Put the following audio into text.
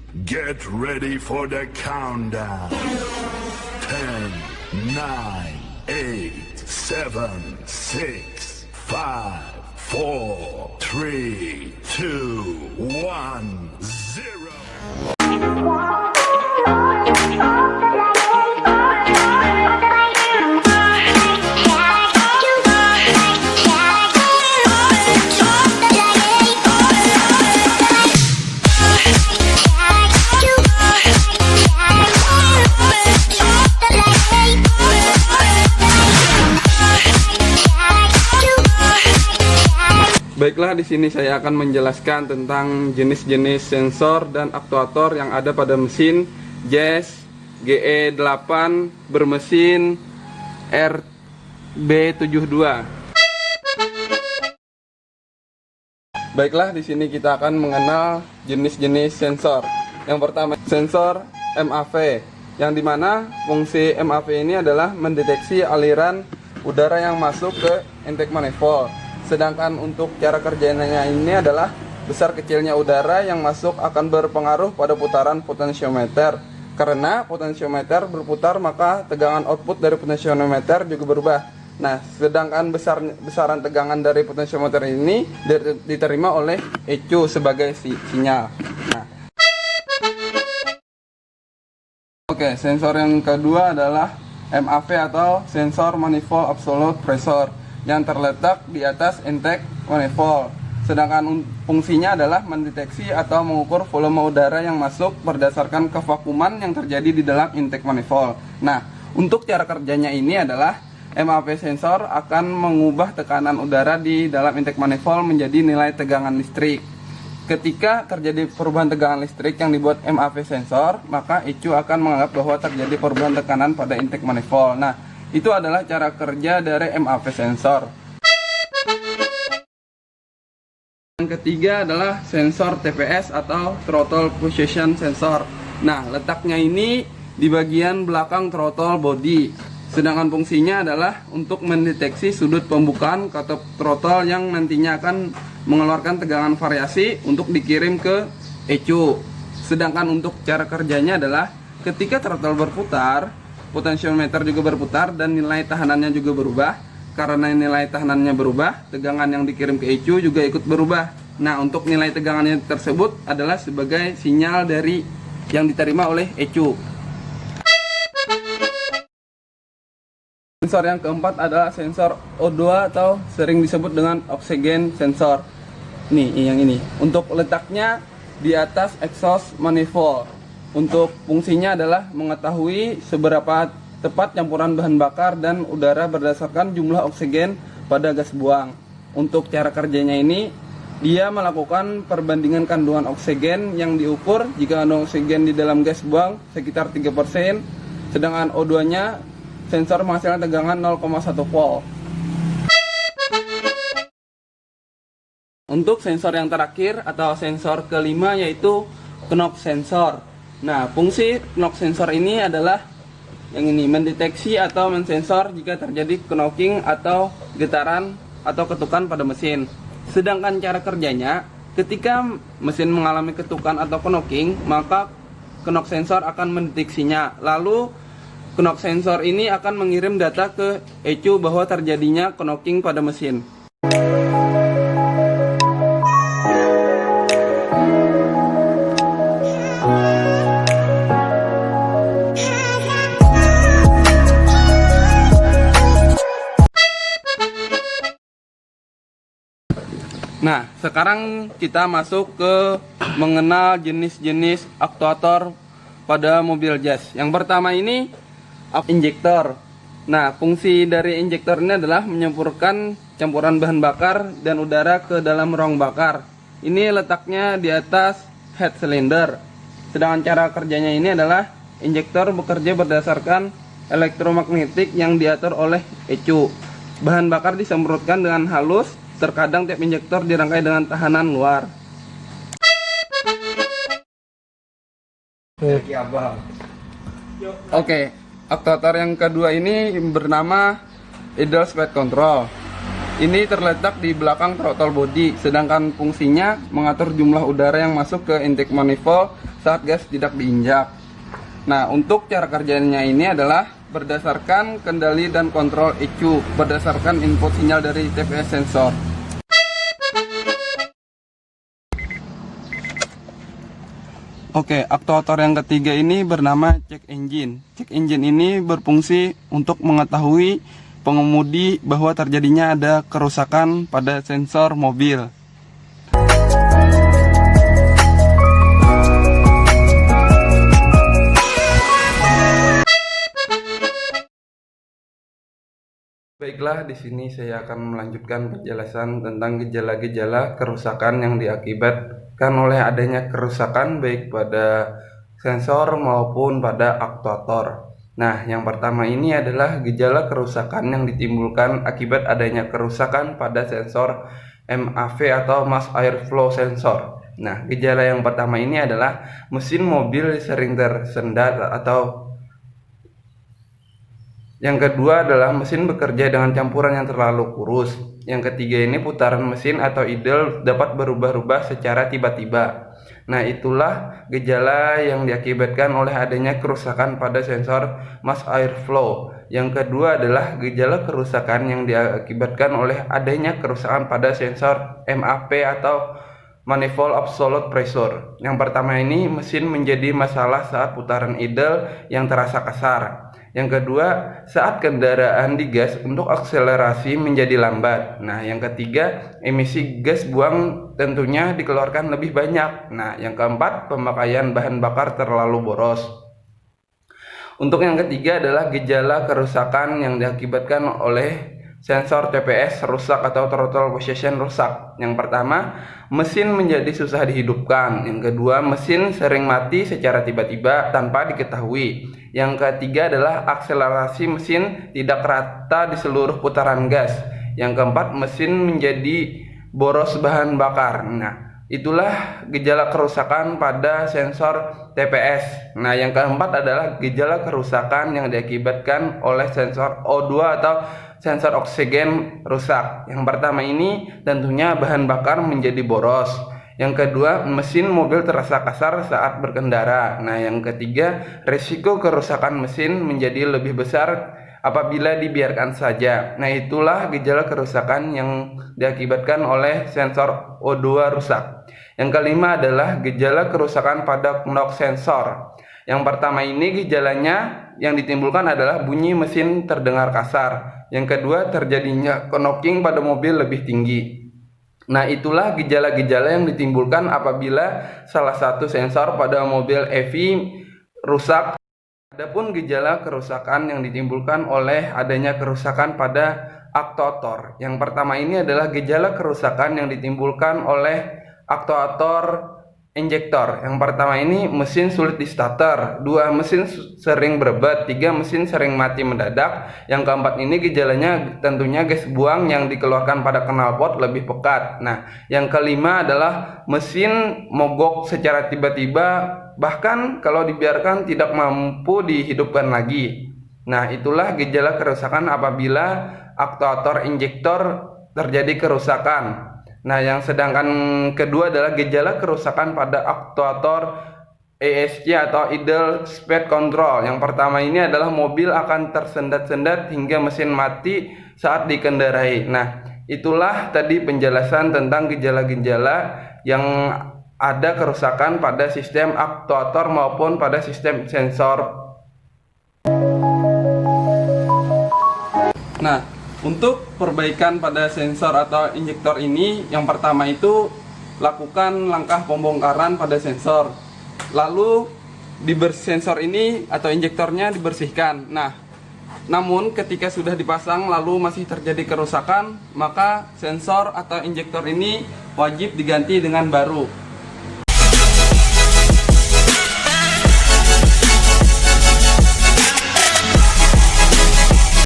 Get ready for the countdown. 10, 9, 8, 7, 6, 5, 4, 3, 2, 1, 0. Baiklah, di sini saya akan menjelaskan tentang jenis-jenis sensor dan aktuator yang ada pada mesin Jazz GE8 bermesin RB72. Baiklah, di sini kita akan mengenal jenis-jenis sensor. Yang pertama, sensor MAV, yang dimana fungsi MAV ini adalah mendeteksi aliran udara yang masuk ke intake manifold. Sedangkan untuk cara kerjanya ini adalah besar kecilnya udara yang masuk akan berpengaruh pada putaran potensiometer. Karena potensiometer berputar, maka tegangan output dari potensiometer juga berubah. Nah, sedangkan besaran tegangan dari potensiometer ini diterima oleh ECU sebagai sinyal. Nah, oke, sensor yang kedua adalah MAV atau sensor manifold absolute pressure, yang terletak di atas intake manifold. Sedangkan fungsinya adalah mendeteksi atau mengukur volume udara yang masuk berdasarkan kevakuman yang terjadi di dalam intake manifold. Nah, untuk cara kerjanya ini adalah MAV sensor akan mengubah tekanan udara di dalam intake manifold menjadi nilai tegangan listrik. Ketika terjadi perubahan tegangan listrik yang dibuat MAV sensor, maka ECU akan menganggap bahwa terjadi perubahan tekanan pada intake manifold. Nah, itu adalah cara kerja dari MAV sensor. Yang ketiga adalah sensor TPS atau throttle position sensor. Nah, letaknya ini di bagian belakang throttle body. Sedangkan fungsinya adalah untuk mendeteksi sudut pembukaan katup throttle yang nantinya akan mengeluarkan tegangan variasi untuk dikirim ke ECU. Sedangkan untuk cara kerjanya adalah ketika throttle berputar, potensiometer juga berputar dan nilai tahanannya juga berubah. Karena nilai tahanannya berubah, tegangan yang dikirim ke ECU juga ikut berubah. Nah, untuk nilai tegangannya tersebut adalah sebagai sinyal dari yang diterima oleh ECU. Sensor yang keempat adalah sensor O2 atau sering disebut dengan oxygen sensor. Nih, yang ini. Untuk letaknya di atas exhaust manifold. Untuk fungsinya adalah mengetahui seberapa tepat campuran bahan bakar dan udara berdasarkan jumlah oksigen pada gas buang. Untuk cara kerjanya ini, dia melakukan perbandingan kandungan oksigen yang diukur jika kandungan oksigen di dalam gas buang sekitar 3%, sedangkan O2-nya sensor menghasilkan tegangan 0,1 volt. Untuk sensor yang terakhir atau sensor kelima yaitu knock sensor. Nah, fungsi knock sensor ini adalah yang ini, mendeteksi atau mensensor jika terjadi knocking atau getaran atau ketukan pada mesin. Sedangkan cara kerjanya, ketika mesin mengalami ketukan atau knocking, maka knock sensor akan mendeteksinya. Lalu knock sensor ini akan mengirim data ke ECU bahwa terjadinya knocking pada mesin. Nah, sekarang kita masuk ke mengenal jenis-jenis aktuator pada mobil Jazz. Yang pertama ini injektor. Nah, fungsi dari injektor ini adalah menyempurkan campuran bahan bakar dan udara ke dalam ruang bakar. Ini letaknya di atas head cylinder. Sedangkan cara kerjanya ini adalah injektor bekerja berdasarkan elektromagnetik yang diatur oleh ECU. Bahan bakar disemprotkan dengan halus. Terkadang tiap injektor dirangkai dengan tahanan luar. Oke, aktuator yang kedua ini bernama idle speed control. Ini terletak di belakang throttle body, sedangkan fungsinya mengatur jumlah udara yang masuk ke intake manifold saat gas tidak diinjak. Nah, untuk cara kerjanya ini adalah berdasarkan kendali dan kontrol EQ berdasarkan input sinyal dari TPS sensor. Oke, aktuator yang ketiga ini bernama check engine. Check engine ini berfungsi untuk mengetahui pengemudi bahwa terjadinya ada kerusakan pada sensor mobil. Baiklah, di sini saya akan melanjutkan penjelasan tentang gejala-gejala kerusakan yang diakibatkan oleh adanya kerusakan baik pada sensor maupun pada aktuator. Nah, yang pertama ini adalah gejala kerusakan yang ditimbulkan akibat adanya kerusakan pada sensor MAV atau Mass Airflow Sensor. Nah, gejala yang pertama ini adalah mesin mobil sering tersendat atau yang kedua adalah mesin bekerja dengan campuran yang terlalu kurus. Yang ketiga ini putaran mesin atau idle dapat berubah-ubah secara tiba-tiba. Nah, itulah gejala yang diakibatkan oleh adanya kerusakan pada sensor mass airflow. Yang kedua adalah gejala kerusakan yang diakibatkan oleh adanya kerusakan pada sensor MAP atau manifold absolute pressure. Yang pertama ini mesin menjadi masalah saat putaran idle yang terasa kasar. Yang kedua, saat kendaraan digas untuk akselerasi menjadi lambat. Nah, yang ketiga, emisi gas buang tentunya dikeluarkan lebih banyak. Nah, yang keempat, pemakaian bahan bakar terlalu boros. Untuk yang ketiga adalah gejala kerusakan yang diakibatkan oleh sensor TPS rusak atau throttle position rusak. Yang pertama, mesin menjadi susah dihidupkan. Yang kedua, mesin sering mati secara tiba-tiba tanpa diketahui. Yang ketiga adalah akselerasi mesin tidak rata di seluruh putaran gas. Yang keempat, mesin menjadi boros bahan bakar. Nah, itulah gejala kerusakan pada sensor TPS. Nah, yang keempat adalah gejala kerusakan yang diakibatkan oleh sensor O2 atau sensor oksigen rusak. Yang pertama ini tentunya bahan bakar menjadi boros. Yang kedua, mesin mobil terasa kasar saat berkendara. Nah, yang ketiga, risiko kerusakan mesin menjadi lebih besar apabila dibiarkan saja. Nah, itulah gejala kerusakan yang diakibatkan oleh sensor O2 rusak. Yang kelima adalah gejala kerusakan pada knock sensor. Yang pertama ini gejalanya yang ditimbulkan adalah bunyi mesin terdengar kasar. Yang kedua, terjadinya knocking pada mobil lebih tinggi. Nah, itulah gejala-gejala yang ditimbulkan apabila salah satu sensor pada mobil EV rusak. Adapun gejala kerusakan yang ditimbulkan oleh adanya kerusakan pada aktuator. Yang pertama ini adalah gejala kerusakan yang ditimbulkan oleh aktuator injektor. Yang pertama ini mesin sulit di starter. 2, mesin sering berebut. 3, mesin sering mati mendadak. Yang keempat ini gejalanya tentunya gas buang yang dikeluarkan pada knalpot lebih pekat. Nah, yang kelima adalah mesin mogok secara tiba-tiba, bahkan kalau dibiarkan tidak mampu dihidupkan lagi. Nah, itulah gejala kerusakan apabila aktuator injektor terjadi kerusakan. Nah, yang sedangkan kedua adalah gejala kerusakan pada aktuator ESC atau idle speed control. Yang pertama ini adalah mobil akan tersendat-sendat hingga mesin mati saat dikendarai. Nah, itulah tadi penjelasan tentang gejala-gejala yang ada kerusakan pada sistem aktuator maupun pada sistem sensor. Nah, untuk perbaikan pada sensor atau injektor ini, yang pertama itu lakukan langkah pembongkaran pada sensor. Lalu sensor ini atau injektornya dibersihkan. Nah, namun ketika sudah dipasang lalu masih terjadi kerusakan, maka sensor atau injektor ini wajib diganti dengan baru.